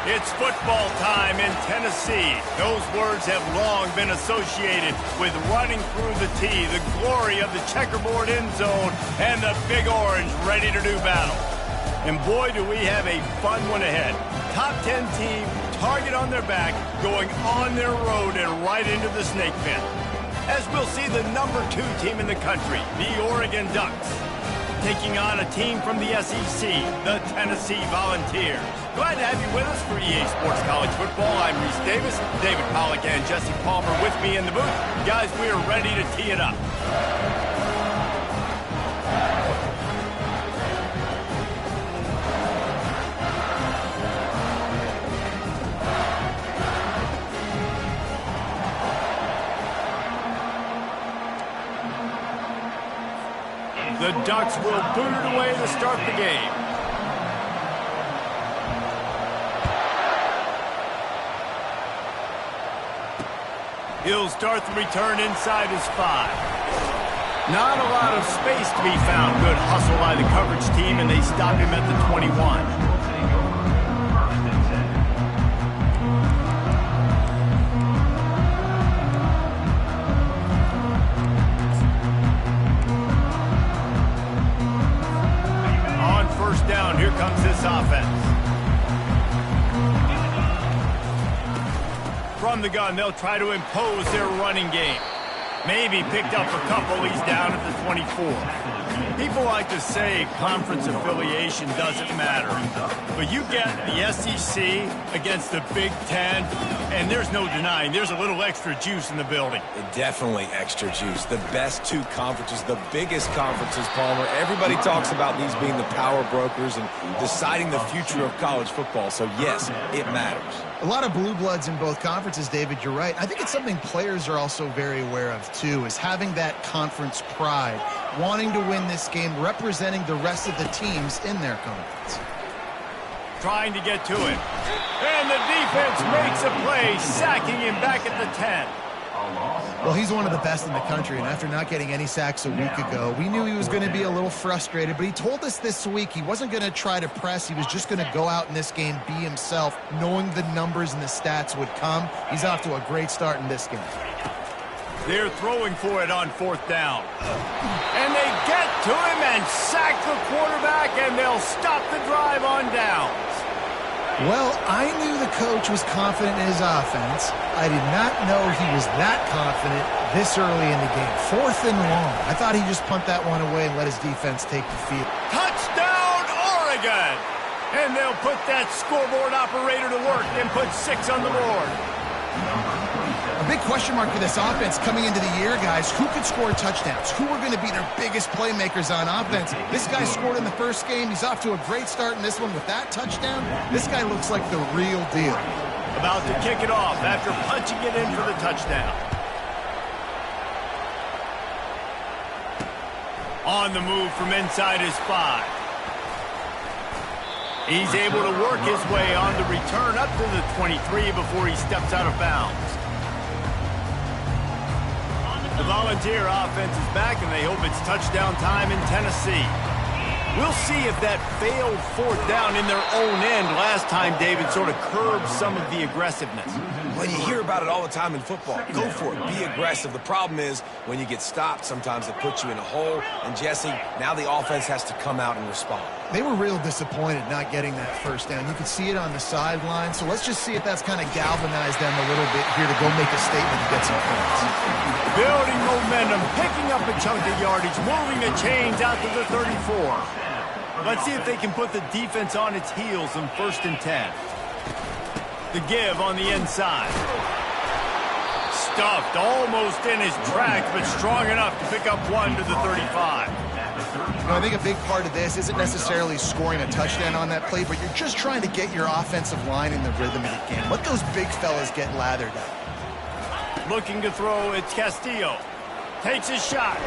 It's football time in Tennessee. Those words have long been associated with running through the tee, the glory of the checkerboard end zone, and the Big Orange ready to do battle. And boy, do we have a fun one ahead. Top 10 team, target on their back, going on their road and right into the snake pit. As we'll see the number 2 team in the country, the Oregon Ducks, taking on a team from the SEC, the Tennessee Volunteers. Glad to have you with us for EA Sports College Football. I'm Reese Davis, David Pollack and Jesse Palmer with me in the booth. Guys, we are ready to tee it up. The Ducks will boot it away to start the game. He'll start the return inside his 5. Not a lot of space to be found. Good hustle by the coverage team, and they stop him at the 21. Down, here comes this offense. From the gun, they'll try to impose their running game. Maybe picked up a couple. He's down at the 24. People like to say conference affiliation doesn't matter. But you get the SEC against the Big Ten, and there's no denying there's a little extra juice in the building. Definitely extra juice. The best 2 conferences, the biggest conferences, Palmer. Everybody talks about these being the power brokers and deciding the future of college football. So, yes, it matters. A lot of blue bloods in both conferences, David, you're right. I think it's something players are also very aware of, too, is having that conference pride, wanting to win this game, representing the rest of the teams in their conference. Trying to get to it. And the defense makes a play, sacking him back at the 10. Well, he's one of the best in the country, and after not getting any sacks a week ago, we knew he was going to be a little frustrated, but he told us this week he wasn't going to try to press. He was just going to go out in this game, be himself, knowing the numbers and the stats would come. He's off to a great start in this game. They're throwing for it on 4th down. And they get to him and sack the quarterback, and they'll stop the drive on downs. Well, I knew the coach was confident in his offense. I did not know he was that confident this early in the game. 4th and long. I thought he'd just punt that one away and let his defense take the field. Touchdown, Oregon! And they'll put that scoreboard operator to work and put 6 on the board. A big question mark for this offense coming into the year, guys. Who could score touchdowns? Who are going to be their biggest playmakers on offense? This guy scored in the first game. He's off to a great start in this one with that touchdown. This guy looks like the real deal. About to kick it off after punching it in for the touchdown. On the move from inside his 5. He's able to work his way on the return up to the 23 before he steps out of bounds. The Volunteer offense is back, and they hope it's touchdown time in Tennessee. We'll see if that failed 4th down in their own end last time, David, sort of curbed some of the aggressiveness. Well, you hear about it all the time in football. Go for it. Be aggressive. The problem is when you get stopped, sometimes it puts you in a hole. And, Jesse, now the offense has to come out and respond. They were real disappointed not getting that 1st down. You could see it on the sideline. So let's just see if that's kind of galvanized them a little bit here to go make a statement to get some points. Building momentum, picking up a chunk of yardage, moving the chains out to the 34. Let's see if they can put the defense on its heels on 1st and 10. The give on the inside. Stuffed almost in his tracks, but strong enough to pick up 1 to the 35. I think a big part of this isn't necessarily scoring a touchdown on that play, but you're just trying to get your offensive line in the rhythm of the game. Let those big fellas get lathered up. Looking to throw, it's Castillo. Takes his shot.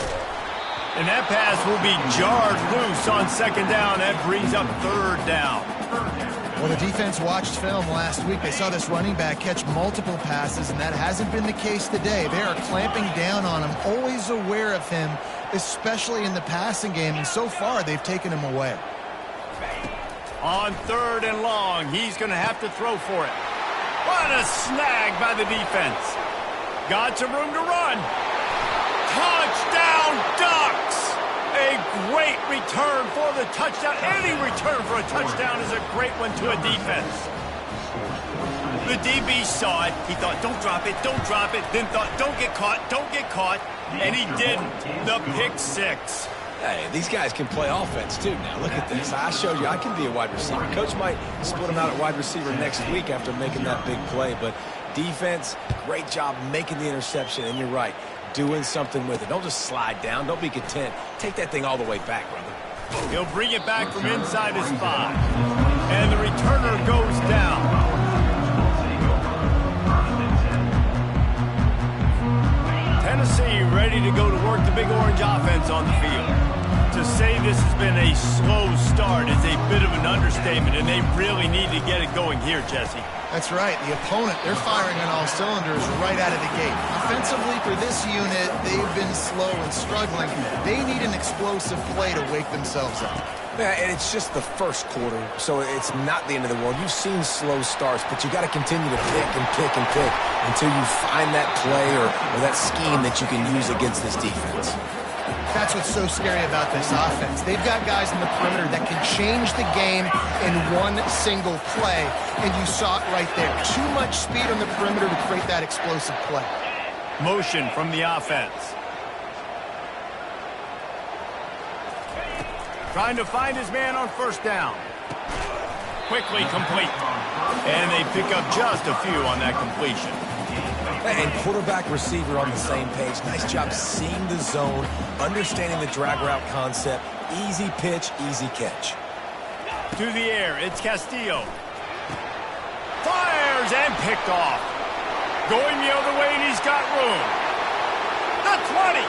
And that pass will be jarred loose on 2nd down. That brings up 3rd down. Well, the defense watched film last week. They saw this running back catch multiple passes, and that hasn't been the case today. They are clamping down on him, always aware of him, especially in the passing game, and so far they've taken him away. On 3rd and long, he's going to have to throw for it. What a snag by the defense. Got some room to run. Touchdown, Ducks! A great return for the touchdown. Any return for a touchdown is a great one to a defense. The DB saw it. He thought, don't drop it, don't drop it. Then thought, don't get caught, don't get caught. And he didn't. The pick six. Hey, these guys can play offense, too. Now, look at this. I showed you I can be a wide receiver. Coach might split him out at wide receiver next week after making that big play. But defense, great job making the interception. And you're right, doing something with it. Don't just slide down. Don't be content. Take that thing all the way back, brother. He'll bring it back from inside his 5. And the returner goes down. Tennessee ready to go to work the Big Orange offense on the field. To say this has been a slow start is a bit of an understatement, and they really need to get it going here, Jesse. That's right. The opponent, they're firing on all cylinders right out of the gate. Offensively, for this unit, they've been slow and struggling. They need an explosive play to wake themselves up. Yeah, and it's just the first quarter, so it's not the end of the world. You've seen slow starts, but you got to continue to pick and pick and pick until you find that play or that scheme that you can use against this defense. That's what's so scary about this offense. They've got guys in the perimeter that can change the game in one single play, and you saw it right there. Too much speed on the perimeter to create that explosive play. Motion from the offense. Trying to find his man on 1st down. Quickly complete. And they pick up just a few on that completion. And quarterback receiver on the same page. Nice job seeing the zone, understanding the drag route concept. Easy pitch, easy catch. To the air, it's Castillo. Fires and picked off. Going the other way, and he's got room. The 20.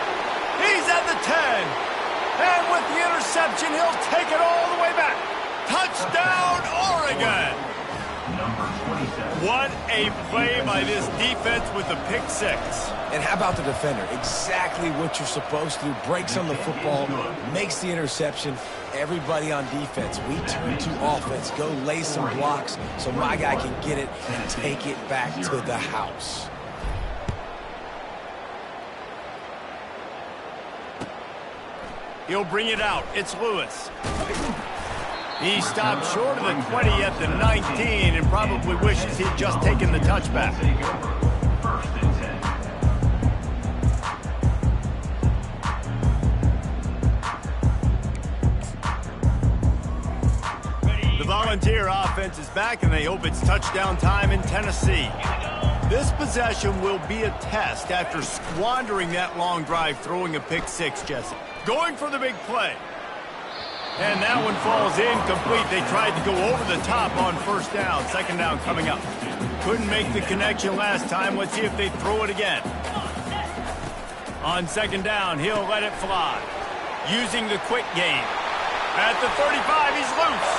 He's at the 10. And with the interception, he'll take it all the way back. Touchdown, Oregon! What a play by this defense with the pick six. And how about the defender? Exactly what you're supposed to do. Breaks on the football, makes the interception. Everybody on defense, we turn to offense. Go lay some blocks so my guy can get it and take it back to the house. He'll bring it out. It's Lewis. He stopped short of the 20 at the 19 and probably wishes he'd just taken the touchback. The Volunteer offense is back, and they hope it's touchdown time in Tennessee. This possession will be a test after squandering that long drive, throwing a pick six, Jesse. Going for the big play. And that one falls incomplete. They tried to go over the top on 1st down. 2nd down coming up. Couldn't make the connection last time. Let's see if they throw it again. On 2nd down, he'll let it fly. Using the quick game. At the 35, he's loose.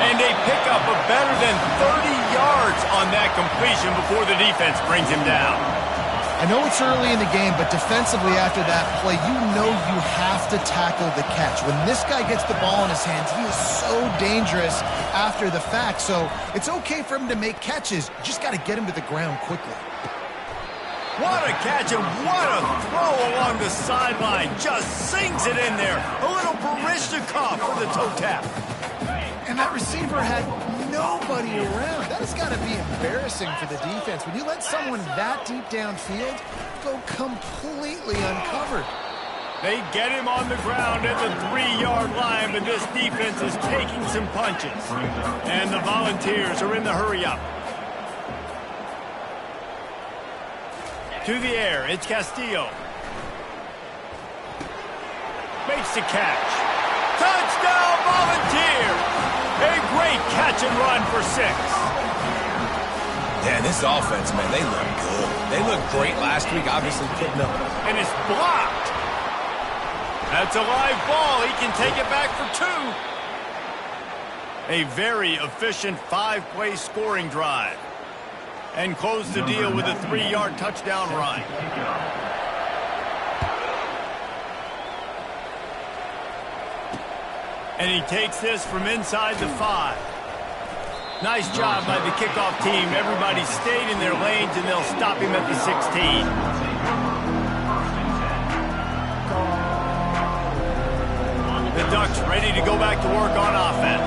And they pick up a better than 30 yards on that completion before the defense brings him down. I know it's early in the game, but defensively after that play, you know you have to tackle the catch. When this guy gets the ball in his hands, he is so dangerous after the fact. So it's okay for him to make catches. You just got to get him to the ground quickly. What a catch and what a throw along the sideline. Just sings it in there. A little Barishnikov for the toe tap. And that receiver had nobody around. That has got to be embarrassing for the defense. When you let someone that deep downfield go completely uncovered. They get him on the ground at the 3-yard line, but this defense is taking some punches. And the Volunteers are in the hurry-up. To the air, it's Castillo. Makes the catch. Touchdown, Volunteer! A great catch and run for 6. Yeah, this offense, man, they look good. They looked great last week, obviously putting up. And it's blocked. That's a live ball. He can take it back for 2. A very efficient 5-play scoring drive. And close the deal with a 3-yard touchdown run. And he takes this from inside the 5. Nice job by the kickoff team. Everybody stayed in their lanes, and they'll stop him at the 16. The Ducks ready to go back to work on offense.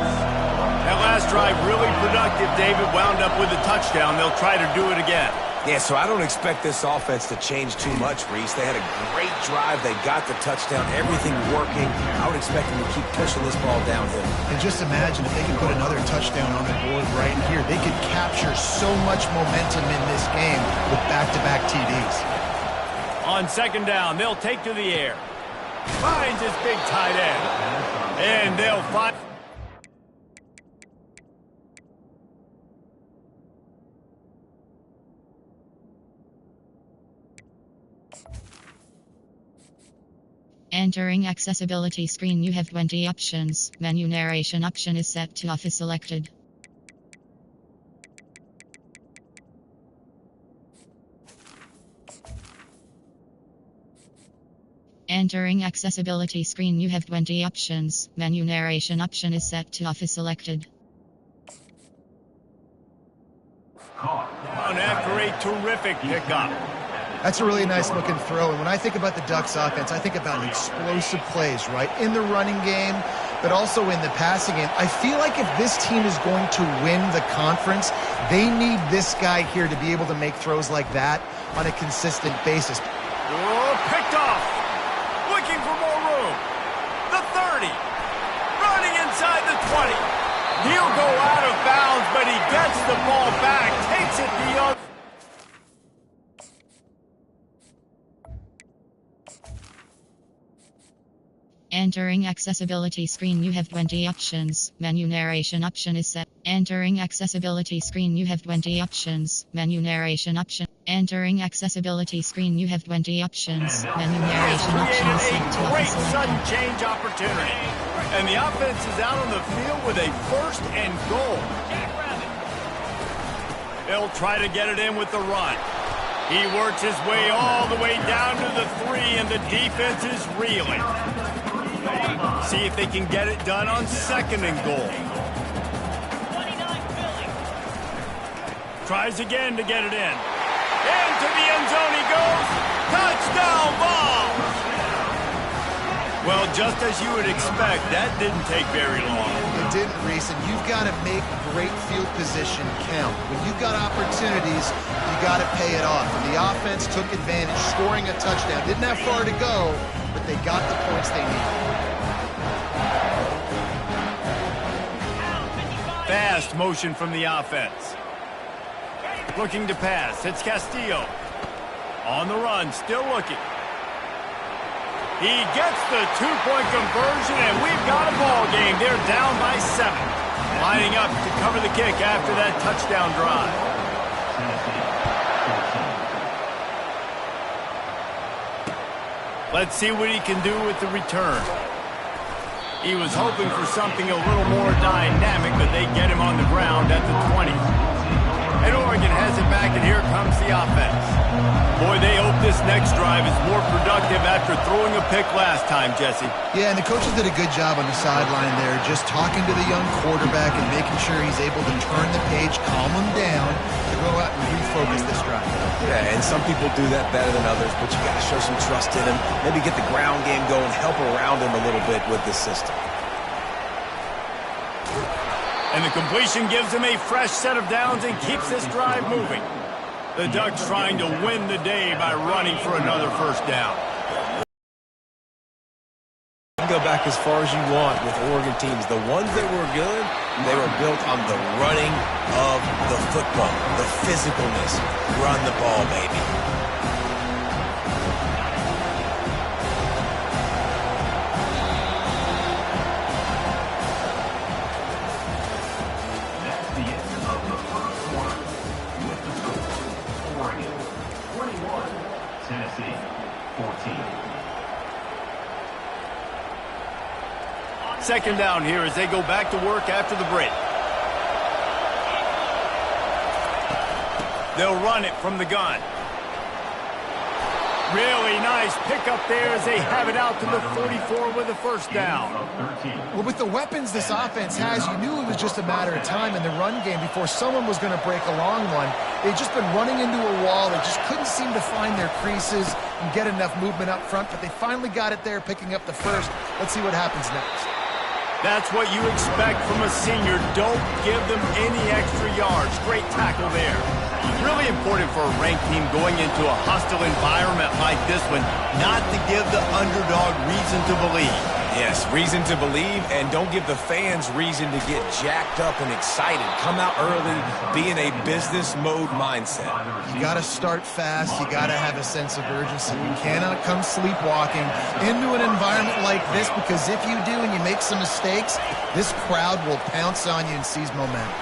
That last drive really productive. David wound up with a touchdown. They'll try to do it again. Yeah, so I don't expect this offense to change too much, Reese. They had a great drive. They got the touchdown. Everything working. I would expect them to keep pushing this ball downhill. And just imagine if they could put another touchdown on the board right here. They could capture so much momentum in this game with back-to-back TDs. On second down, they'll take to the air. Finds his big tight end. And they'll find... Entering accessibility screen, you have 20 options. Menu narration option is set to off is selected. Entering accessibility screen, you have 20 options. Menu narration option is set to off is selected. On after a terrific pickup. That's a really nice looking throw. And when I think about the Ducks offense, I think about explosive plays, right? In the running game, but also in the passing game. I feel like if this team is going to win the conference, they need this guy here to be able to make throws like that on a consistent basis. Oh, picked off. Looking for more room. The 30. Running inside the 20. He'll go out of bounds, but he gets the ball back. Takes it the other. Entering accessibility screen, you have 20 options. Menu narration option is set. Entering accessibility screen, you have 20 options. Menu narration option. Entering accessibility screen, you have 20 options. Menu narration option is set to Great select. sudden change opportunity. And the offense is out on the field with a 1st and goal. They'll try to get it in with the run. He works his way all the way down to the 3, and the defense is reeling. See if they can get it done on 2nd and goal. Tries again to get it in. Into the end zone he goes. Touchdown ball! Well, just as you would expect, that didn't take very long. It didn't, Reese, and you've got to make great field position count. When you've got opportunities, you got to pay it off. And the offense took advantage, scoring a touchdown. Didn't have far to go, but they got the points they needed. Fast motion from the offense. Looking to pass. It's Castillo. On the run, still looking. He gets the 2-point conversion, and we've got a ball game. They're down by 7. Lining up to cover the kick after that touchdown drive. Let's see what he can do with the return. He was hoping for something a little more dynamic, but they get him on the ground at the 20. And Oregon has it back, and here comes the offense. Boy, they hope this next drive is more productive after throwing a pick last time, Jesse. Yeah, and the coaches did a good job on the sideline there, just talking to the young quarterback and making sure he's able to turn the page, calm him down, to go out and refocus this drive. Yeah, and some people do that better than others, but you got to show some trust in him. Maybe get the ground game going, help around him a little bit with this system. And the completion gives him a fresh set of downs and keeps this drive moving. The Ducks trying to win the day by running for another 1st down. You can go back as far as you want with Oregon teams. The ones that were good, they were built on the running of the football, the physicalness. Run the ball, baby. Second down here as they go back to work after the break. They'll run it from the gun. Really nice pickup there as they have it out to the 44 with a first down. Well, with the weapons this offense has, you knew it was just a matter of time in the run game before someone was going to break a long one. They've just been running into a wall. They just couldn't seem to find their creases and get enough movement up front, but they finally got it there, picking up the first. Let's see what happens next. That's what you expect from a senior. Don't give them any extra yards. Great tackle there. Really important for a ranked team going into a hostile environment like this one, not to give the underdog reason to believe. Yes, reason to believe, and don't give the fans reason to get jacked up and excited. Come out early, be in a business mode mindset. You got to start fast. You got to have a sense of urgency. You cannot come sleepwalking into an environment like this, because if you do and you make some mistakes, this crowd will pounce on you and seize momentum.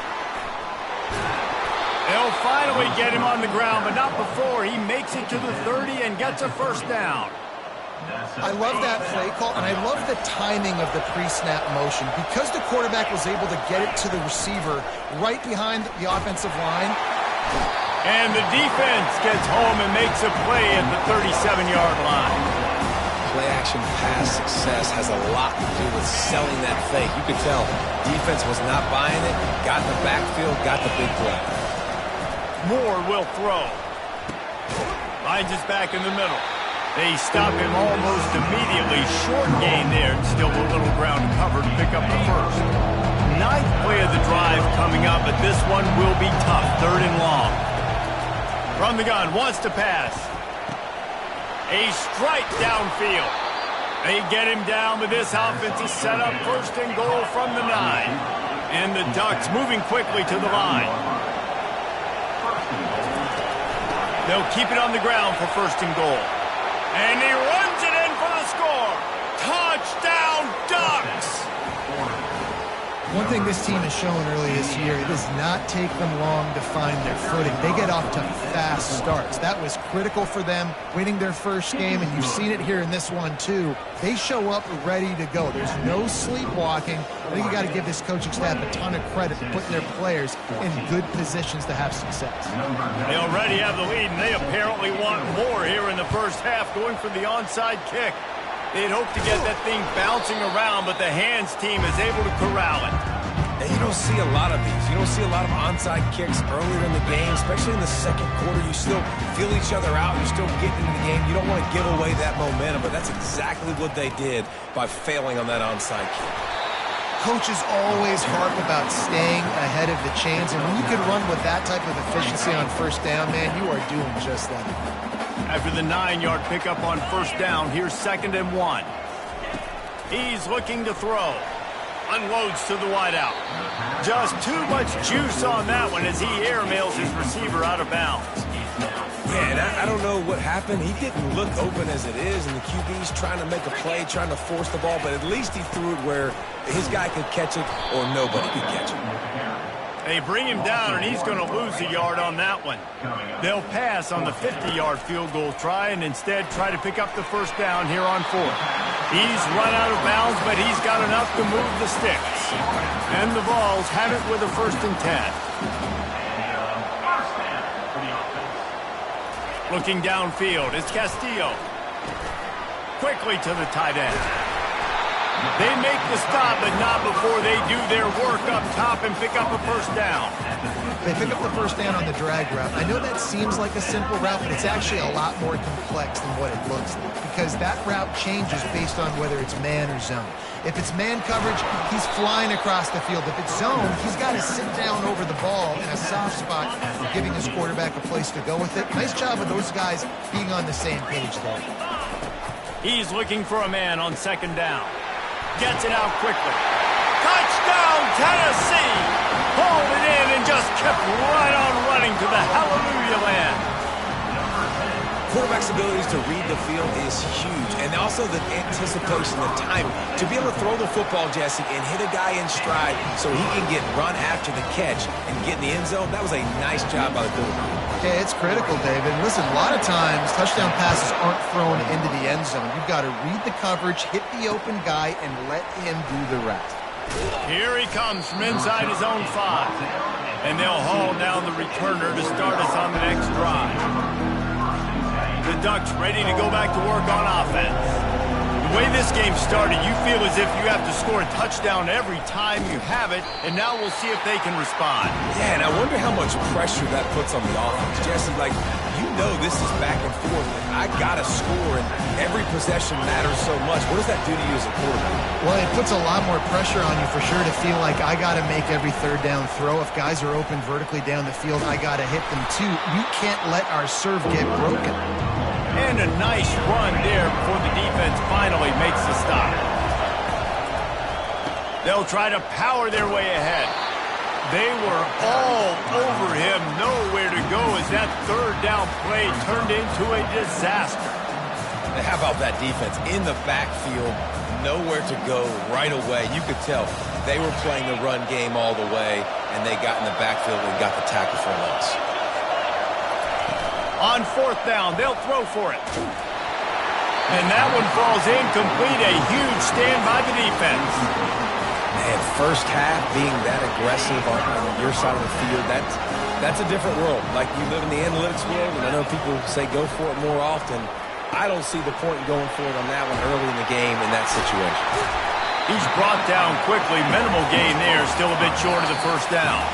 They'll finally get him on the ground, but not before he makes it to the 30 and gets a first down. I love that play call, and I love the timing of the pre-snap motion. Because the quarterback was able to get it to the receiver right behind the offensive line. And the defense gets home and makes a play at the 37-yard line. Play-action pass success has a lot to do with selling that fake. You could tell defense was not buying it, got in the backfield, got the big play. Moore will throw. Finds his back in the middle. They stop him almost immediately. Short gain there. Still a little ground covered to pick up the first. Ninth play of the drive coming up, but this one will be tough. Third and long. From the gun, wants to pass. A strike downfield. They get him down, but this offense is set up first and goal from the 9. And the Ducks moving quickly to the line. They'll keep it on the ground for first and goal. And he runs it in for the score. Touchdown, Ducks! One thing this team has shown early this year, it does not take them long to find their footing. They get off to fast starts. That was critical for them, winning their first game, and you've seen it here in this one too. They show up ready to go. There's no sleepwalking. I think you got to give this coaching staff a ton of credit for putting their players in good positions to have success. They already have the lead, and they apparently want more here in the first half, going for the onside kick. They'd hope to get that thing bouncing around, but the hands team is able to corral it. And you don't see a lot of these. You don't see a lot of onside kicks earlier in the game, especially in the second quarter. You still feel each other out. You're still getting into the game. You don't want to give away that momentum, but that's exactly what they did by failing on that onside kick. Coaches always harp about staying ahead of the chains, and when you can run with that type of efficiency on first down, man, you are doing just that. After the 9-yard pickup on first down, here's 2nd and 1. He's looking to throw. Unloads to the wideout. Just too much juice on that one as he airmails his receiver out of bounds. Yeah, and I don't know what happened. He didn't look open as it is, and the QB's trying to make a play, trying to force the ball, but at least he threw it where his guy could catch it or nobody could catch it. They bring him down, and he's going to lose a yard on that one. They'll pass on the 50-yard field goal try and instead try to pick up the first down here on 4th. He's run out of bounds, but he's got enough to move the sticks. And the Vols have it with a 1st and 10. Looking downfield, it's Castillo. Quickly to the tight end. They make the stop, but not before they do their work up top and pick up a first down. They pick up the first down on the drag route. I know that seems like a simple route, but it's actually a lot more complex than what it looks like, because that route changes based on whether it's man or zone. If it's man coverage, he's flying across the field. If it's zone, he's got to sit down over the ball in a soft spot, giving his quarterback a place to go with it. Nice job of those guys being on the same page there. He's looking for a man on 2nd down. Gets it out quickly. Touchdown, Tennessee! Hauled it in and just kept right on running to the hallelujah land. Quarterback's abilities to read the field is huge, and also the anticipation, the timing. To be able to throw the football, Jesse, and hit a guy in stride so he can get run after the catch and get in the end zone, that was a nice job by the quarterback. Yeah, it's critical, David. Listen, a lot of times touchdown passes aren't thrown into the end zone. You've got to read the coverage, hit the open guy, and let him do the rest. Here he comes from inside his own 5. And they'll haul down the returner to start us on the next drive. The Ducks ready to go back to work on offense. The way this game started, you feel as if you have to score a touchdown every time you have it, and now we'll see if they can respond. Yeah, and I wonder how much pressure that puts on the offense. Jesse, like, you know this is back and forth. I got to score, and every possession matters so much. What does that do to you as a quarterback? Well, it puts a lot more pressure on you for sure to feel like I got to make every third down throw. If guys are open vertically down the field, I got to hit them too. We can't let our serve get broken. And a nice run there before the defense finally makes the stop. They'll try to power their way ahead. They were all over him, nowhere to go as that third down play turned into a disaster. How about that defense in the backfield, nowhere to go right away? You could tell they were playing the run game all the way, and they got in the backfield and got the tackle for loss. On fourth down, they'll throw for it. And that one falls incomplete. A huge stand by the defense. Man, first half being that aggressive on your side of the field, that's a different world. Like, you live in the analytics world, and I know people say go for it more often. I don't see the point in going for it on that one early in the game in that situation. He's brought down quickly. Minimal gain there, still a bit short of the first down.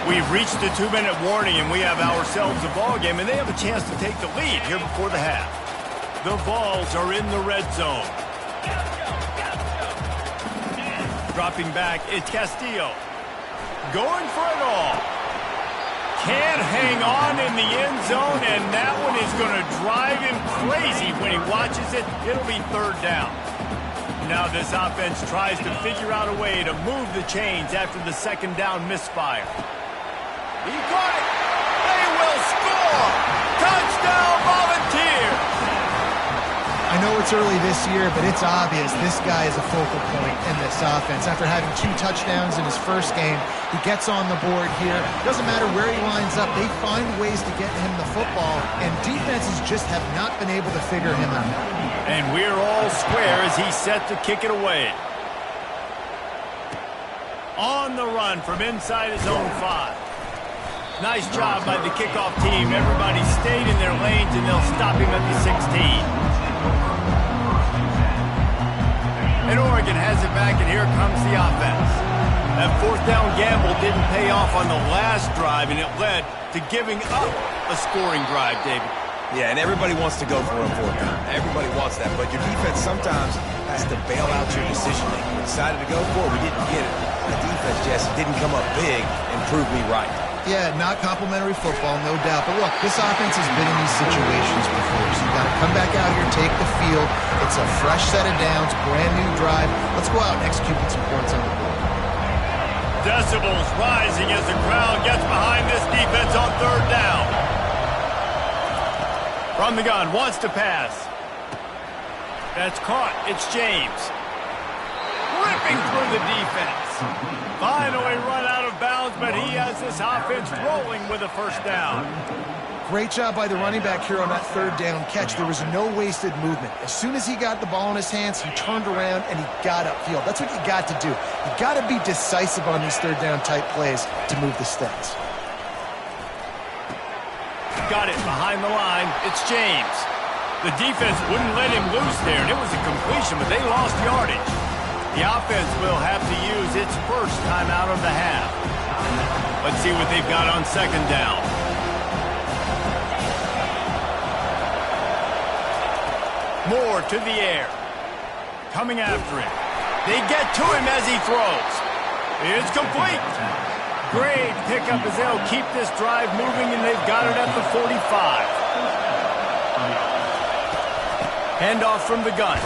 We've reached the 2-minute warning, and we have ourselves a ball game, and they have a chance to take the lead here before the half. The Vols are in the red zone. Dropping back, it's Castillo. Going for it all. Can't hang on in the end zone, and that one is going to drive him crazy when he watches it. It'll be third down. Now this offense tries to figure out a way to move the chains after the second down misfire. He got it. They will score. Touchdown, Volunteers. I know it's early this year, but it's obvious this guy is a focal point in this offense. After having 2 touchdowns in his first game, he gets on the board here. Doesn't matter where he lines up, they find ways to get him the football, and defenses just have not been able to figure him out. And we're all square as he's set to kick it away. On the run from inside his own 5. Nice job by the kickoff team. Everybody stayed in their lanes, and they'll stop him at the 16. And Oregon has it back, and here comes the offense. That fourth down gamble didn't pay off on the last drive, and it led to giving up a scoring drive, David. Yeah, and everybody wants to go for a fourth down. Everybody wants that, but your defense sometimes has to bail out your decision-making. We decided to go for it. We didn't get it. The defense, Jesse, didn't come up big and prove me right. Yeah, not complimentary football, no doubt. But look, this offense has been in these situations before, so you got to come back out here, take the field. It's a fresh set of downs, brand new drive. Let's go out and execute with some points on the board. Decibels rising as the crowd gets behind this defense on third down. From the gun, wants to pass. That's caught. It's James. Ripping through the defense. Finally run out of bounds, but he has this offense rolling with a first down. Great job by the running back here on that third down catch. There was no wasted movement. As soon as he got the ball in his hands, he turned around and he got upfield. That's what you got to do. You got to be decisive on these third down type plays to move the stats. Got it behind the line. It's James. The defense wouldn't let him loose there, and it was a completion, but they lost yardage. The offense will have to use its first timeout of the half. Let's see what they've got on second down. Moore to the air. Coming after him. They get to him as he throws. It's complete. Great pickup as they'll keep this drive moving, and they've got it at the 45. Handoff from the gun.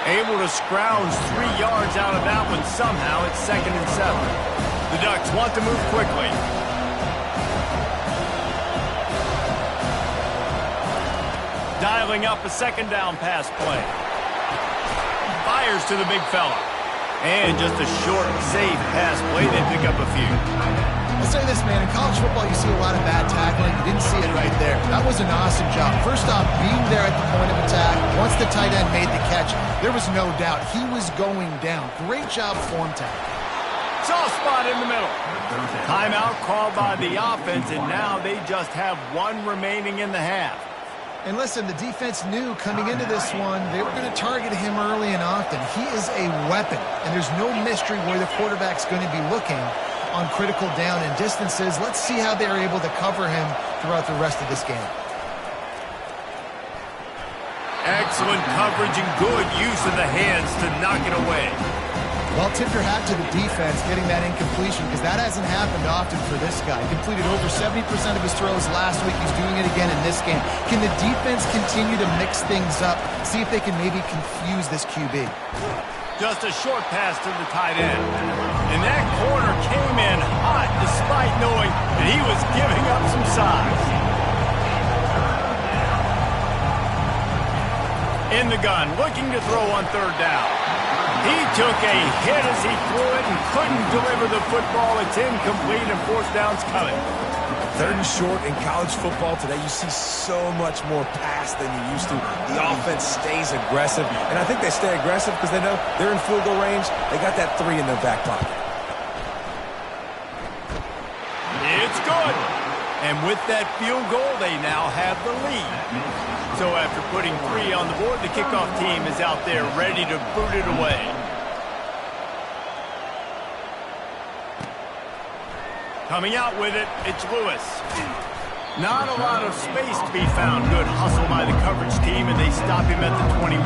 Able to scrounge 3 yards out of that one somehow. It's 2nd and 7. The Ducks want to move quickly. Dialing up a second down pass play. Fires to the big fella. And just a short, safe pass play. They pick up a few. I'll say this, man. In college football, you see a lot of bad tackling. You didn't see it right there. That was an awesome job. First off, being there at the point of attack. Once the tight end made the catch, there was no doubt he was going down. Great job form tackling. Soft spot in the middle. Timeout called by the offense, and now they just have 1 remaining in the half. And listen, the defense knew coming into this one, they were going to target him early and often. He is a weapon, and there's no mystery where the quarterback's going to be looking on critical down and distances. Let's see how they're able to cover him throughout the rest of this game. Excellent coverage and good use of the hands to knock it away. Well, tip your hat to the defense getting that incompletion, because that hasn't happened often for this guy. Completed over 70% of his throws last week. He's doing it again in this game. Can the defense continue to mix things up, see if they can maybe confuse this QB? Just a short pass to the tight end. And that corner came in hot despite knowing that he was giving up some size. In the gun, looking to throw on third down. He took a hit as he threw it and couldn't deliver the football. It's incomplete and fourth down's coming. Third and short in college football today, you see so much more pass than you used to. The offense stays aggressive, and I think they stay aggressive because they know they're in field goal range. They got that 3 in their back pocket. It's good. And with that field goal, they now have the lead. So after putting 3 on the board, the kickoff team is out there ready to boot it away. Coming out with it, it's Lewis. Not a lot of space to be found. Good hustle by the coverage team, and they stop him at the 21.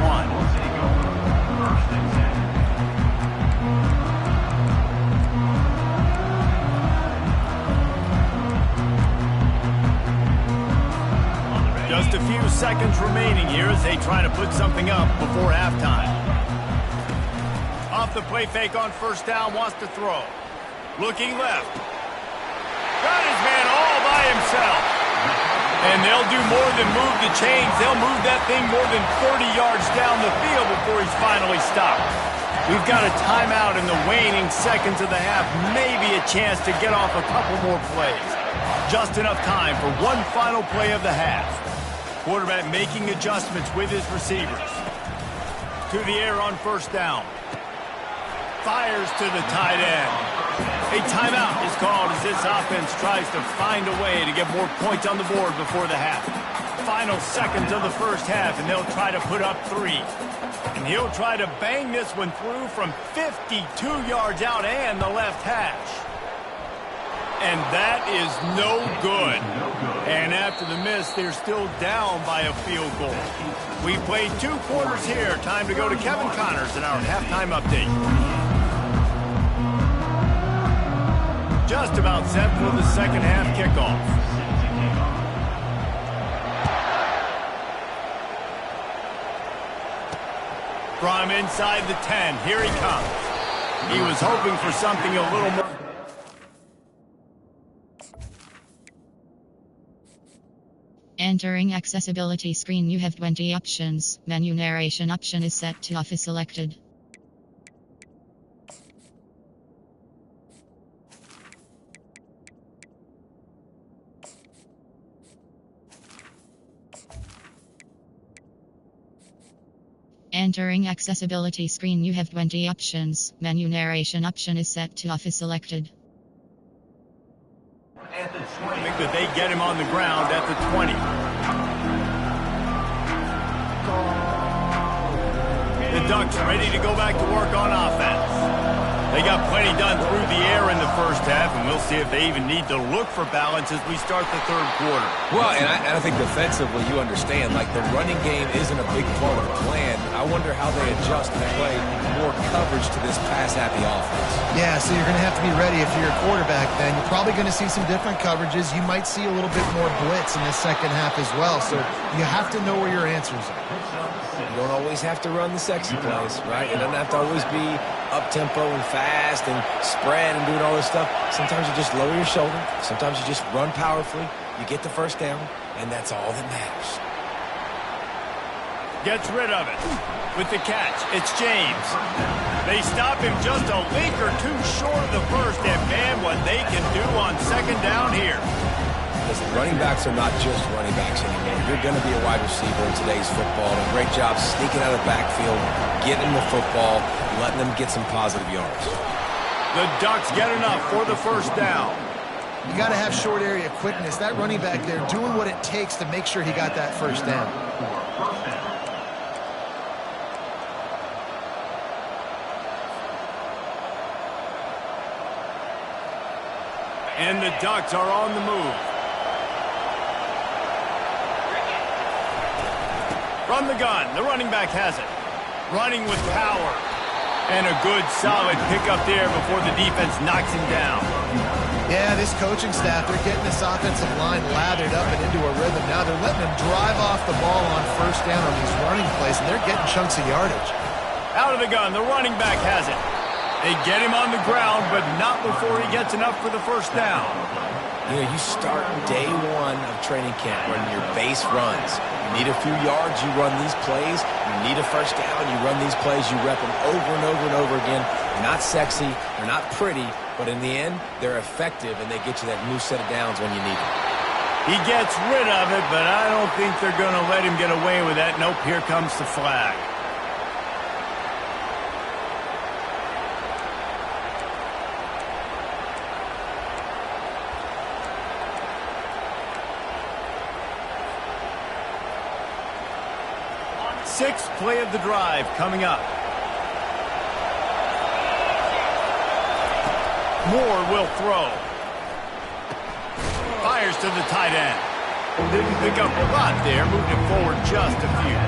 Just a few seconds remaining here as they try to put something up before halftime. Off the play fake on first down, wants to throw. Looking left. Got his man all by himself. And they'll do more than move the chains. They'll move that thing more than 30 yards down the field before he's finally stopped. We've got a timeout in the waning seconds of the half. Maybe a chance to get off a couple more plays. Just enough time for one final play of the half. Quarterback making adjustments with his receivers. To the air on first down. Fires to the tight end. A timeout is called as this offense tries to find a way to get more points on the board before the half. Final seconds of the first half, and they'll try to put up 3. And he'll try to bang this one through from 52 yards out and the left hash. And that is no good. And after the miss, they're still down by a field goal. We played 2 quarters here. Time to go to Kevin Connors in our halftime update. Just about set for the second half kickoff. From inside the 10, here he comes. He was hoping for something a little more. Entering accessibility screen, you have 20 options. Menu narration option is set to off is selected. Entering accessibility screen, you have 20 options. Menu narration option is set to off is selected. I think that they get him on the ground at the 20. The Ducks ready to go back to work on offense. They got plenty done through the air in the first half, and we'll see if they even need to look for balance as we start the third quarter. Well, and I think defensively, you understand, like the running game isn't a big part of the plan. I wonder how they adjust and play more coverage to this pass-happy offense. Yeah, so you're going to have to be ready if you're a quarterback then. You're probably going to see some different coverages. You might see a little bit more blitz in this second half as well. So you have to know where your answers are. You don't always have to run the sexy plays, right? It doesn't have to always be up-tempo and fast and spread and doing all this stuff. Sometimes you just lower your shoulder. Sometimes you just run powerfully. You get the first down, and that's all that matters. Gets rid of it. With the catch, it's James. They stop him just a link or two short of the first, and man, what they can do on second down here. Listen, running backs are not just running backs anymore. You're going to be a wide receiver in today's football. And a great job sneaking out of the backfield, getting the football, letting them get some positive yards. The Ducks get enough for the first down. You got to have short area quickness. That running back there doing what it takes to make sure he got that first down. And the Ducks are on the move. From the gun, the running back has it. Running with power. And a good, solid pickup there before the defense knocks him down. Yeah, this coaching staff, they're getting this offensive line lathered up and into a rhythm. Now they're letting him drive off the ball on first down on these running plays, and they're getting chunks of yardage. Out of the gun, the running back has it. They get him on the ground, but not before he gets enough for the first down. You know, you start day one of training camp running your base runs. You need a few yards, you run these plays. You need a first down, you run these plays. You rep them over and over and over again. They're not sexy, they're not pretty, but in the end, they're effective, and they get you that new set of downs when you need them. He gets rid of it, but I don't think they're going to let him get away with that. Nope, here comes the flag. Sixth play of the drive coming up. Moore will throw. Fires to the tight end. Didn't pick up a lot there, moving it forward just a few.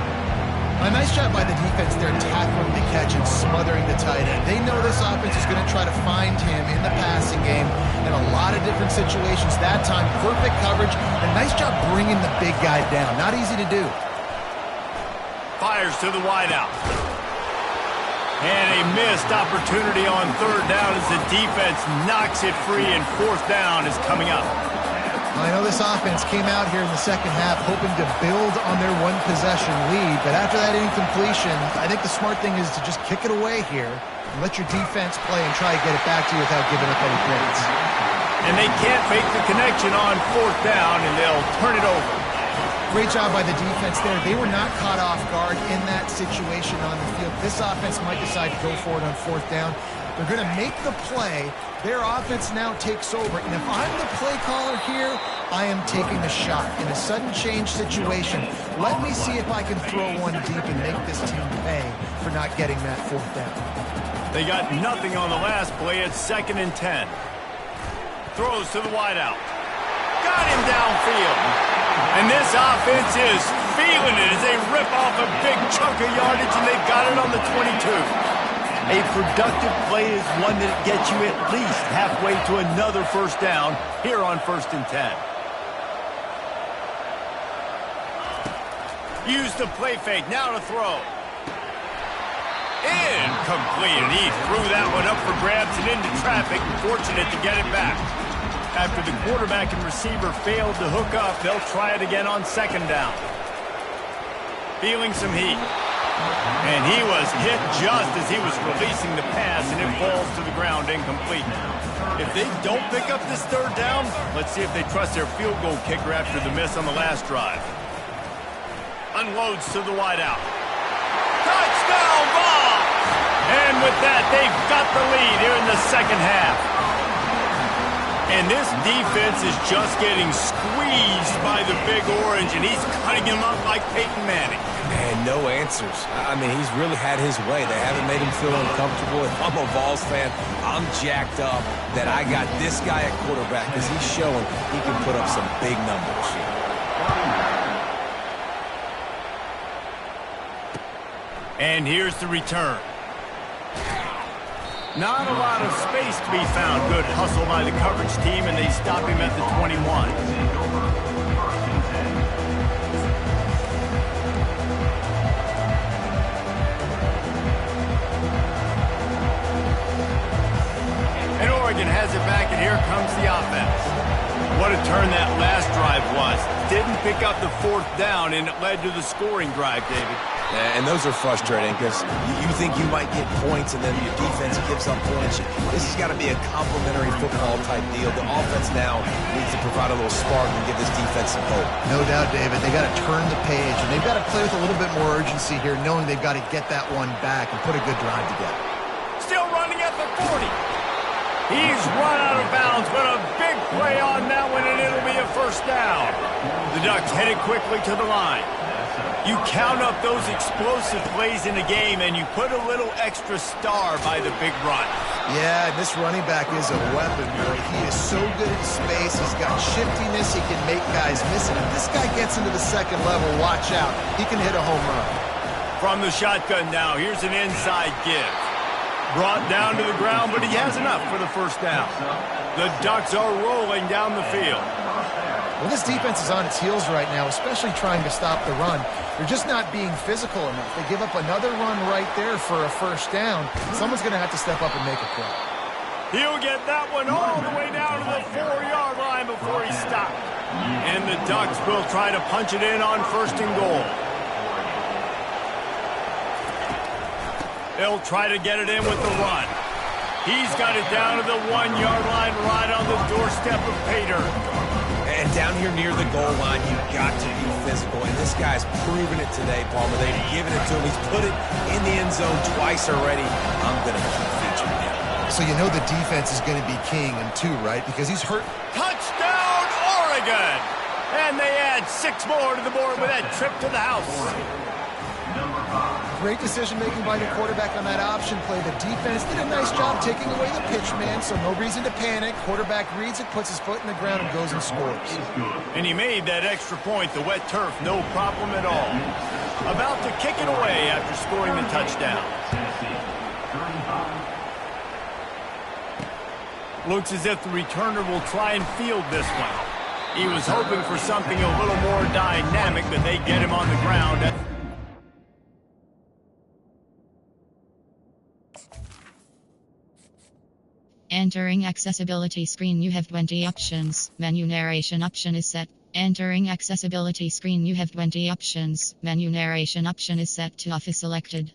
A nice job by the defense there, tackling the catch and smothering the tight end. They know this offense is going to try to find him in the passing game in a lot of different situations. That time, perfect coverage, and nice job bringing the big guy down. Not easy to do. Fires to the wideout. And a missed opportunity on third down as the defense knocks it free, and fourth down is coming up. I know this offense came out here in the second half hoping to build on their one-possession lead, but after that incompletion, I think the smart thing is to just kick it away here and let your defense play and try to get it back to you without giving up any points. And they can't make the connection on fourth down, and they'll turn it over. Great job by the defense there. They were not caught off guard in that situation on the field. This offense might decide to go for it on fourth down. They're going to make the play. Their offense now takes over. And if I'm the play caller here, I am taking a shot. In a sudden change situation, let me see if I can throw one deep and make this team pay for not getting that fourth down. They got nothing on the last play. It's 2nd and 10. Throws to the wideout. Got him downfield. And this offense is feeling it as they rip off a big chunk of yardage, and they've got it on the 22. A productive play is one that gets you at least halfway to another first down here on 1st and 10. Use the play fake, now to throw. Incomplete, and he threw that one up for grabs and into traffic. Fortunate to get it back. After the quarterback and receiver failed to hook up, they'll try it again on 2nd down. Feeling some heat. And he was hit just as he was releasing the pass, and it falls to the ground incomplete. If they don't pick up this third down, let's see if they trust their field goal kicker after the miss on the last drive. Unloads to the wideout. Touchdown ball! And with that, they've got the lead here in the second half. And this defense is just getting squeezed by the Big Orange, and he's cutting him up like Peyton Manning. Man, no answers. I mean, he's really had his way. They haven't made him feel uncomfortable. If I'm a Vols fan, I'm jacked up that I got this guy at quarterback because he's showing he can put up some big numbers. And here's the return. Not a lot of space to be found. Good hustle by the coverage team, and they stop him at the 21. And Oregon has it back, and here comes the offense. What a turn that last drive was. Didn't pick up the fourth down, and it led to the scoring drive, David. And those are frustrating because you think you might get points and then your defense gives up points. This has got to be a complementary football type deal. The offense now needs to provide a little spark and give this defense some hope. No doubt, David. They got to turn the page, and they've got to play with a little bit more urgency here, knowing they've got to get that one back and put a good drive together. Still running at the 40. He's run out of bounds, but a big play on that one, and it'll be a first down. The Ducks headed quickly to the line. You count up those explosive plays in the game, and you put a little extra star by the big run. Yeah, this running back is a weapon, boy. He is so good in space. He's got shiftiness. He can make guys miss it. If this guy gets into the second level, watch out. He can hit a home run. From the shotgun now, here's an inside give. Brought down to the ground, but he has enough for the first down. The Ducks are rolling down the field. Well, this defense is on its heels right now, especially trying to stop the run. They're just not being physical enough. They give up another run right there for a first down. Someone's going to have to step up and make a play. He'll get that one all the way down to the 4-yard line before he stopped. And the Ducks will try to punch it in on first and goal. They'll try to get it in with the run. He's got it down to the 1-yard line right on the doorstep of Pater. And down here near the goal line, you've got to be physical. And this guy's proven it today, Palmer. They've given it to him. He's put it in the end zone twice already. I'm going to keep featuring him. So you know the defense is going to be king in two, right? Because he's hurt. Touchdown, Oregon! And they add 6 more to the board with that trip to the house. Great decision-making by the quarterback on that option play. The defense did a nice job taking away the pitch man, so no reason to panic. Quarterback reads it, puts his foot in the ground, and goes and scores. And he made that extra point, the wet turf, no problem at all. About to kick it away after scoring the touchdown. Looks as if the returner will try and field this one. He was hoping for something a little more dynamic, but they get him on the ground. Entering accessibility screen, you have 20 options. Menu narration option is set. Entering accessibility screen, you have 20 options. Menu narration option is set to off is selected.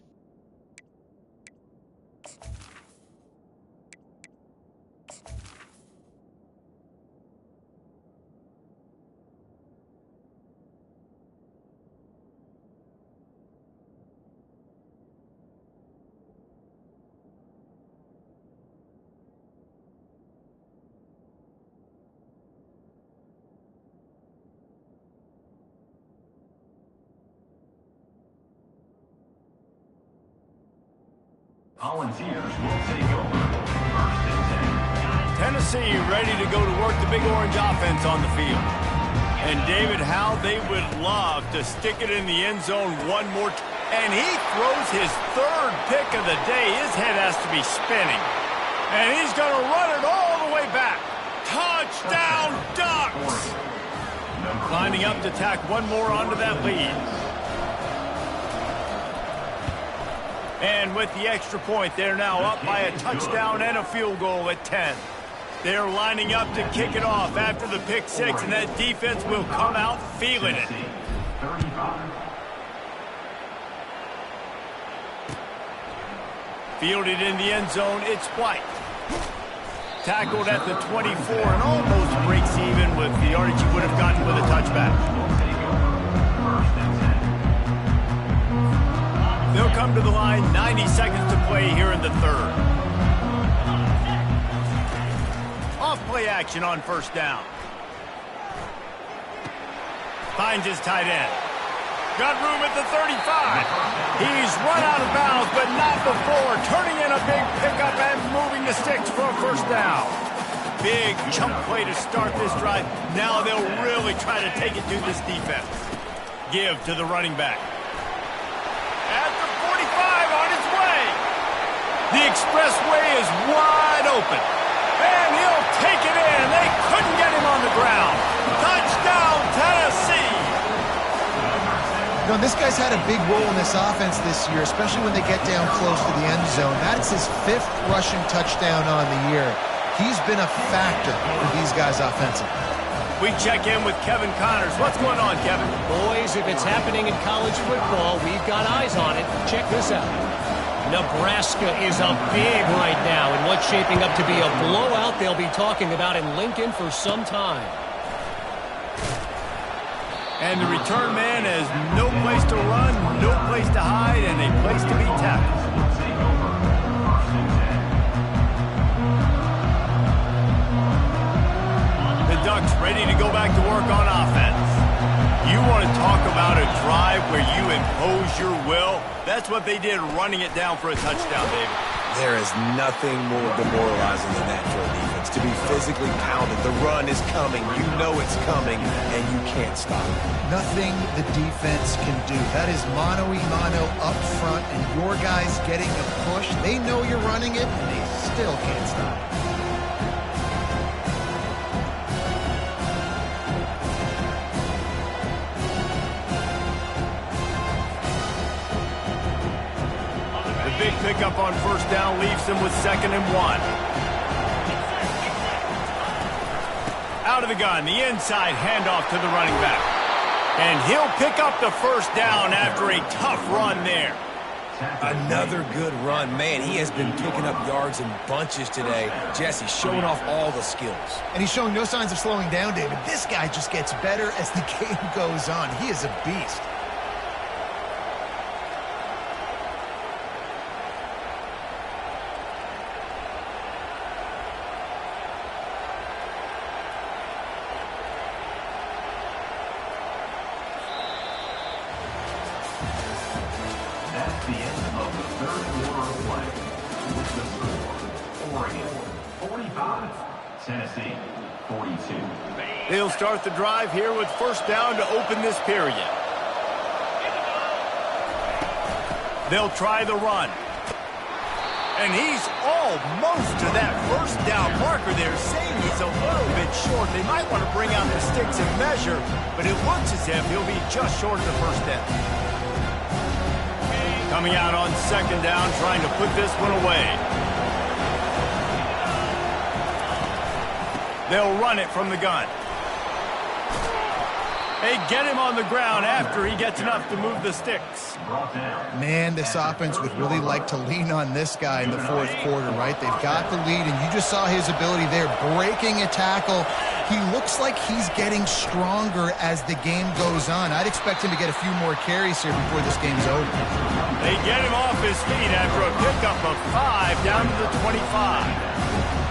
Volunteers will take over. First and 10. Tennessee ready to go to work the Big Orange offense on the field. And David, how they would love to stick it in the end zone one more time. And he throws his 3rd pick of the day. His head has to be spinning. And he's going to run it all the way back. Touchdown, Ducks! Lining up to tack one more onto that lead. And with the extra point, they're now up by a touchdown and a field goal at 10. They're lining up to kick it off after the pick 6, and that defense will come out feeling it. Fielded in the end zone, it's White. Tackled at the 24 and almost breaks even with the yardage he would have gotten with a touchback. They'll come to the line, 90 seconds to play here in the 3rd. Off play action on first down. Finds his tight end. Got room at the 35. He's run out of bounds, but not before. Turning in a big pickup and moving the sticks for a first down. Big chunk play to start this drive. Now they'll really try to take it to this defense. Give to the running back. At the 45 on his way. The expressway is wide open. And he'll take it in. They couldn't get him on the ground. Touchdown, Tennessee. You know, this guy's had a big role in this offense this year, especially when they get down close to the end zone. That's his 5th rushing touchdown on the year. He's been a factor for these guys offensively. We check in with Kevin Connors. What's going on, Kevin? Boys, if it's happening in college football, we've got eyes on it. Check this out. Nebraska is up big right now in what's shaping up to be a blowout they'll be talking about in Lincoln for some time. And the return man has no place to run, no place to hide, and a place to be tackled. impose your will. That's what they did running it down for a touchdown, David. There is nothing more demoralizing than that for a defense. To be physically pounded, the run is coming, you know it's coming, and you can't stop it. Nothing the defense can do. That is mano-a-mano up front, and your guys getting a push. They know you're running it, and they still can't stop it. Big pickup on first down leaves him with 2nd and 1. Out of the gun, the inside handoff to the running back. And he'll pick up the first down after a tough run there. Another good run. Man, he has been picking up yards in bunches today. Jesse showing off all the skills. And he's showing no signs of slowing down, David. This guy just gets better as the game goes on. He is a beast. That's the end of the third quarter of play. With the score, Oregon 45, Tennessee 42. They'll start the drive here with first down to open this period. They'll try the run. And he's almost to that first down marker there, saying he's a little bit short. They might want to bring out the sticks and measure, but it looks as if he'll be just short of the first down. Coming out on 2nd down, trying to put this one away. They'll run it from the gun. They get him on the ground after he gets enough to move the sticks. Man, this offense would really like to lean on this guy in the fourth quarter, right? They've got the lead, and you just saw his ability there, breaking a tackle. He looks like he's getting stronger as the game goes on. I'd expect him to get a few more carries here before this game's over. They get him off his feet after a pickup of 5 down to the 25.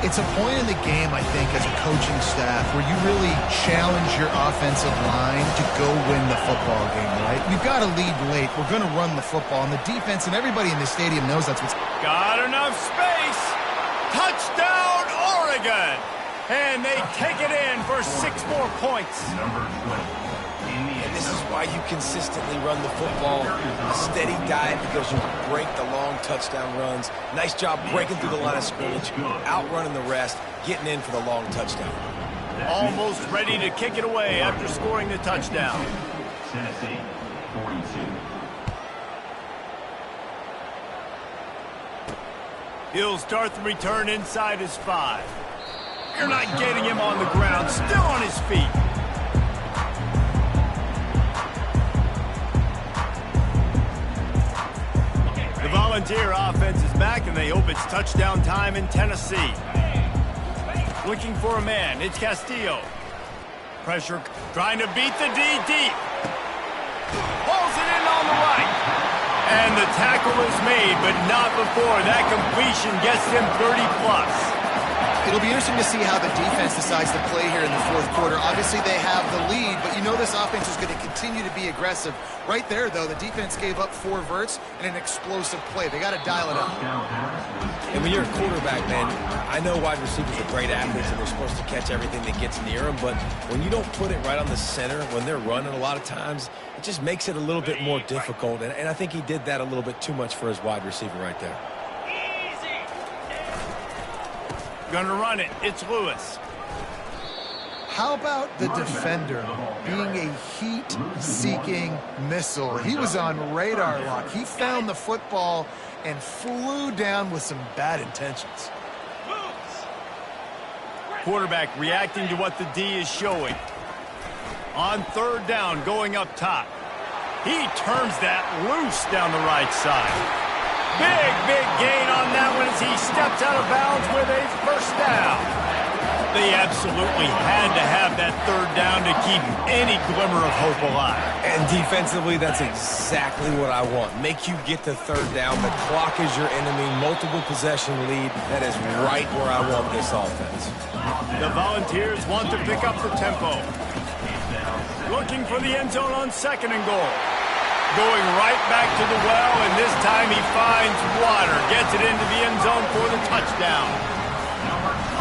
It's a point in the game, I think, as a coaching staff where you really challenge your offensive line to go win the football game, right? We've got to lead late. We're going to run the football, and the defense and everybody in this stadium knows that's what's... Got enough space. Touchdown, Oregon. And they take it in for 6 more points. Number 20. And this is why you consistently run the football. A steady diet because you break the long touchdown runs. Nice job breaking through the line of scrimmage, outrunning the rest, getting in for the long touchdown. Almost ready to kick it away after scoring the touchdown. Tennessee 42. He'll start the return inside his 5. You're not getting him on the ground, still on his feet. The Volunteer offense is back, and they hope it's touchdown time in Tennessee. Looking for a man, it's Castillo. Pressure, trying to beat the D deep. Pulls it in on the right. And the tackle is made, but not before that completion gets him 30+. It'll be interesting to see how the defense decides to play here in the fourth quarter. Obviously, they have the lead, but you know this offense is going to continue to be aggressive. Right there, though, the defense gave up 4 verts and an explosive play. They got to dial it up. And when you're a quarterback, man, I know wide receivers are great athletes and they're supposed to catch everything that gets near them, but when you don't put it right on the center, when they're running a lot of times, it just makes it a little bit more difficult. And I think he did that a little bit too much for his wide receiver right there. Gonna run it. It's Lewis. How about the defender being a heat-seeking missile? He was on radar lock. He found the football and flew down with some bad intentions. Quarterback reacting to what the D is showing. On 3rd down, going up top. He turns that loose down the right side. Big gain on that one as he steps out of bounds with a first down. They absolutely had to have that 3rd down to keep any glimmer of hope alive. And defensively, that's exactly what I want. Make you get to 3rd down. The clock is your enemy. Multiple possession lead. That is right where I want this offense. The Volunteers want to pick up the tempo. Looking for the end zone on 2nd and goal. going right back to the well, and this time he finds water. Gets it into the end zone for the touchdown.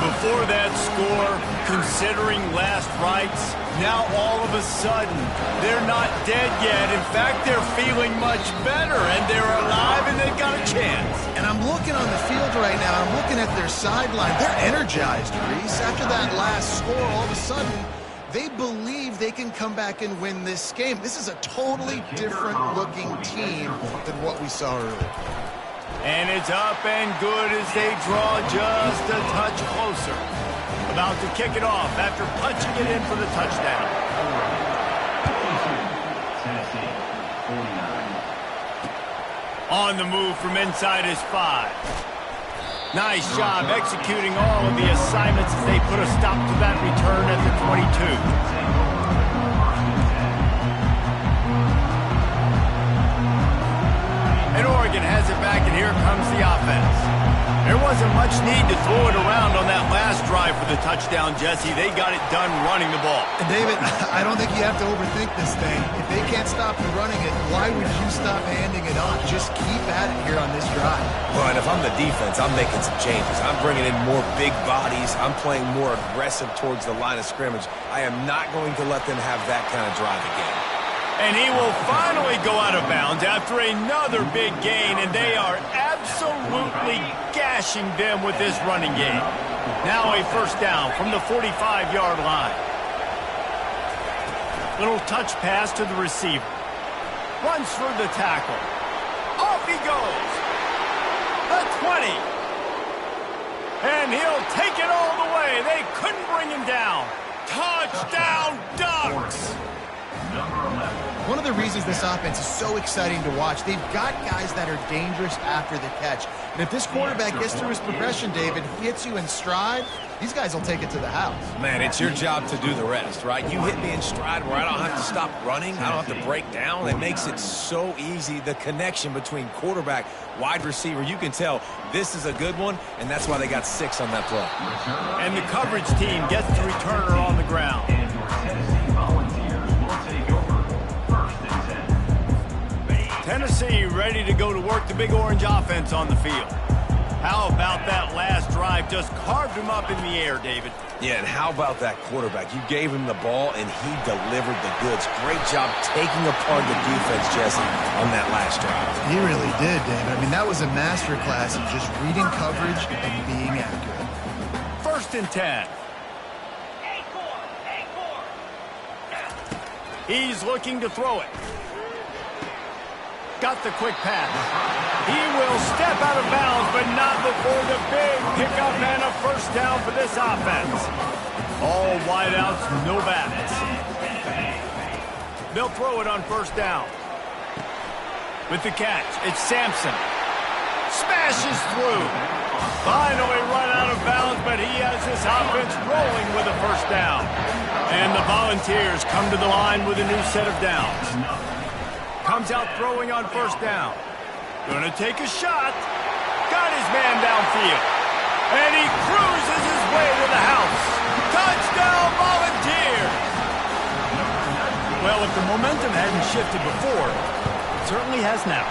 Before that score, considering last rites, now all of a sudden, they're not dead yet. In fact, they're feeling much better, and they're alive, and they've got a chance. And I'm looking on the field right now, I'm looking at their sideline. They're energized, Reese. After that last score, all of a sudden, they believe they can come back and win this game. This is a totally different-looking team than what we saw earlier. And it's up and good as they draw just a touch closer. About to kick it off after punching it in for the touchdown. Tennessee, 49. On the move from inside his 5. Nice job executing all of the assignments as they put a stop to that return at the 22. And Oregon has it back, and here comes the offense. There wasn't much need to throw it around on that last drive for the touchdown, Jesse. They got it done running the ball. And David, I don't think you have to overthink this thing. If they can't stop you running it, why would you stop handing it off? Just keep at it here on this drive. Well, and if I'm the defense, I'm making some changes. I'm bringing in more big bodies. I'm playing more aggressive towards the line of scrimmage. I am not going to let them have that kind of drive again. And he will finally go out of bounds after another big gain, and they are absolutely gashing them with this running game. Now a first down from the 45-yard line. Little touch pass to the receiver. Runs through the tackle. Off he goes. The 20. And he'll take it all the way. They couldn't bring him down. Touchdown, Ducks! One of the reasons this offense is so exciting to watch, they've got guys that are dangerous after the catch. And if this quarterback gets through his progression, David, hits you in stride, these guys will take it to the house. Man, it's your job to do the rest, right? You hit me in stride where I don't have to stop running. I don't have to break down. It makes it so easy. The connection between quarterback, wide receiver, you can tell this is a good one, and that's why they got 6 on that play. And the coverage team gets the returner on the ground. Tennessee ready to go to work the Big Orange offense on the field. How about that last drive? Just carved him up in the air, David. Yeah, and how about that quarterback? You gave him the ball, and he delivered the goods. Great job taking apart the defense, Jesse, on that last drive. He really did, David. I mean, that was a masterclass in just reading coverage and being accurate. 1st and 10. He's looking to throw it. Got the quick pass. He will step out of bounds, but not before the big pickup and a first down for this offense. All wideouts, no backs. They'll throw it on 1st down. With the catch, it's Sampson. Smashes through. Finally run out of bounds, but he has this offense rolling with a first down. And the Volunteers come to the line with a new set of downs. Comes out throwing on 1st down. Gonna take a shot. Got his man downfield. And he cruises his way to the house. Touchdown, Volunteers! Well, if the momentum hadn't shifted before, it certainly has now.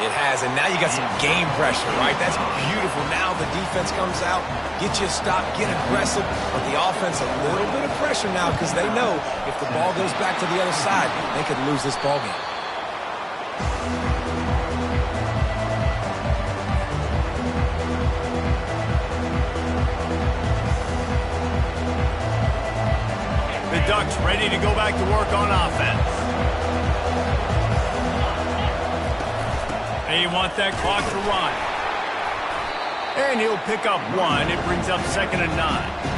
It has, and now you got some game pressure, right? That's beautiful. Now the defense comes out, get you a stop, get aggressive, but the offense a little bit of pressure now because they know if the ball goes back to the other side, they could lose this ball game. The Ducks ready to go back to work on offense. They want that clock to run. And he'll pick up 1. It brings up 2nd and 9.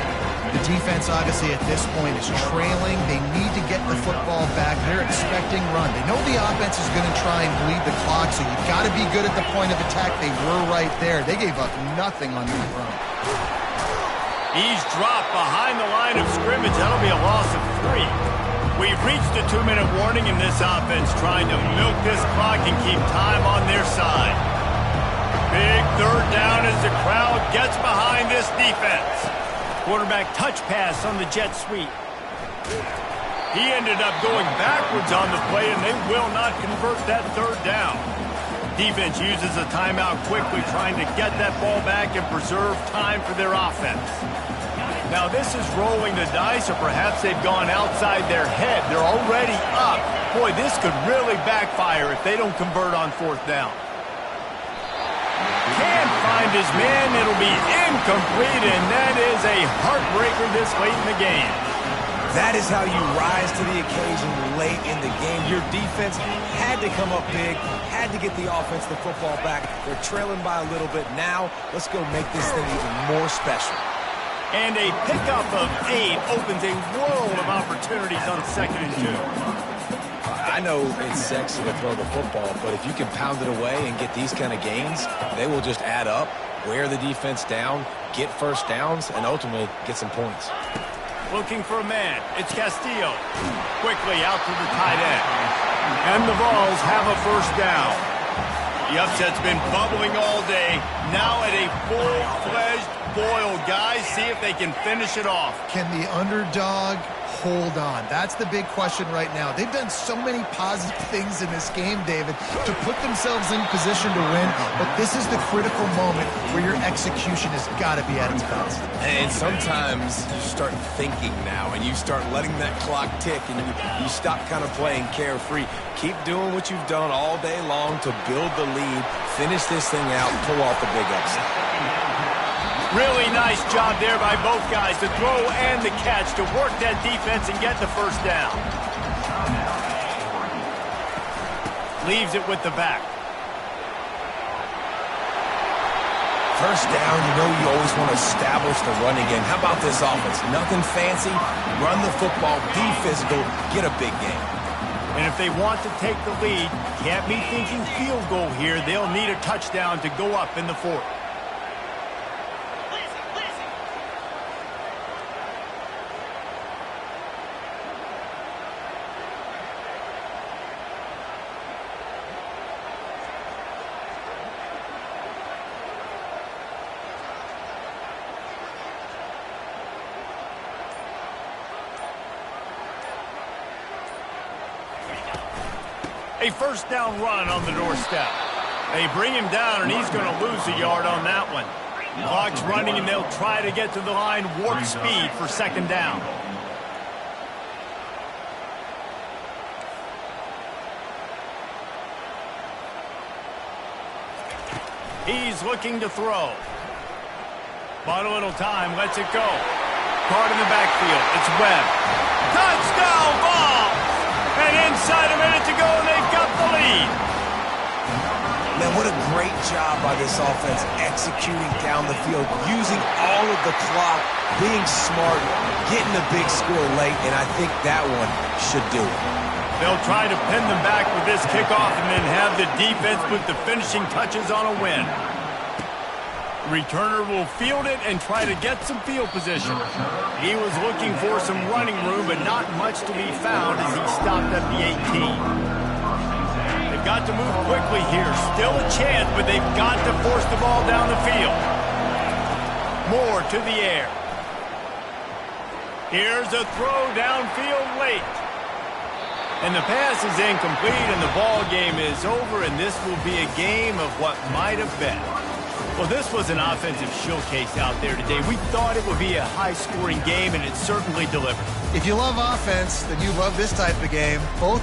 The defense, obviously, at this point is trailing. They need to get the football back. They're expecting run. They know the offense is going to try and bleed the clock, so you've got to be good at the point of attack. They were right there. They gave up nothing on that run. He's dropped behind the line of scrimmage. That'll be a loss of 3. We've reached the 2-minute warning in this offense, trying to milk this clock and keep time on their side. Big 3rd down as the crowd gets behind this defense. Quarterback touch pass on the jet sweep. He ended up going backwards on the play, and they will not convert that third down. Defense uses a timeout quickly, trying to get that ball back and preserve time for their offense. Now, this is rolling the dice, or perhaps they've gone outside their head. They're already up. Boy, this could really backfire if they don't convert on fourth down. Can't find his man. It'll be incomplete, and that is a heartbreaker this late in the game. That is how you rise to the occasion late in the game. Your defense had to come up big, had to get the offense the football back. They're trailing by a little bit now. Let's go make this thing even more special. And a pickup of 8 opens a world of opportunities on 2nd and 2. I know it's sexy to throw the football, but if you can pound it away and get these kind of gains, they will just add up, wear the defense down, get first downs, and ultimately get some points. Looking for a man. It's Castillo. Quickly out to the tight end. And the Vols have a first down. The upset's been bubbling all day. Now at a full-fledged boil. Guys, see if they can finish it off. Can the underdog hold on? That's the big question right now. They've done so many positive things in this game, David, to put themselves in position to win, but this is the critical moment where your execution has got to be at its best. And sometimes you start thinking now, and you start letting that clock tick, and you stop kind of playing carefree. Keep doing what you've done all day long to build the lead, finish this thing out, and pull off the big upset. Really nice job there by both guys to throw and the catch to work that defense and get the first down. Leaves it with the back. First down, you know you always want to establish the running game. How about this offense? Nothing fancy. Run the football, be physical, get a big game. And if they want to take the lead, can't be thinking field goal here. They'll need a touchdown to go up in the fourth. A first down run on the doorstep. They bring him down, and he's going to lose a yard on that one. Clock's running, and they'll try to get to the line warp speed for second down. He's looking to throw. Bought a little time, lets it go. Caught in the backfield. It's Webb. Touchdown ball! And inside a minute to go, and they've got the lead. Man, what a great job by this offense executing down the field, using all of the clock, being smart, getting a big score late, and I think that one should do it. They'll try to pin them back with this kickoff and then have the defense put the finishing touches on a win. Returner will field it and try to get some field position. He was looking for some running room, but not much to be found as he stopped at the 18. They've got to move quickly here. Still a chance, but they've got to force the ball down the field. More to the air. Here's a throw downfield late. And the pass is incomplete, and the ball game is over, and this will be a game of what might have been. Well, this was an offensive showcase out there today. We thought it would be a high-scoring game, and it certainly delivered. If you love offense, then you love this type of game. Both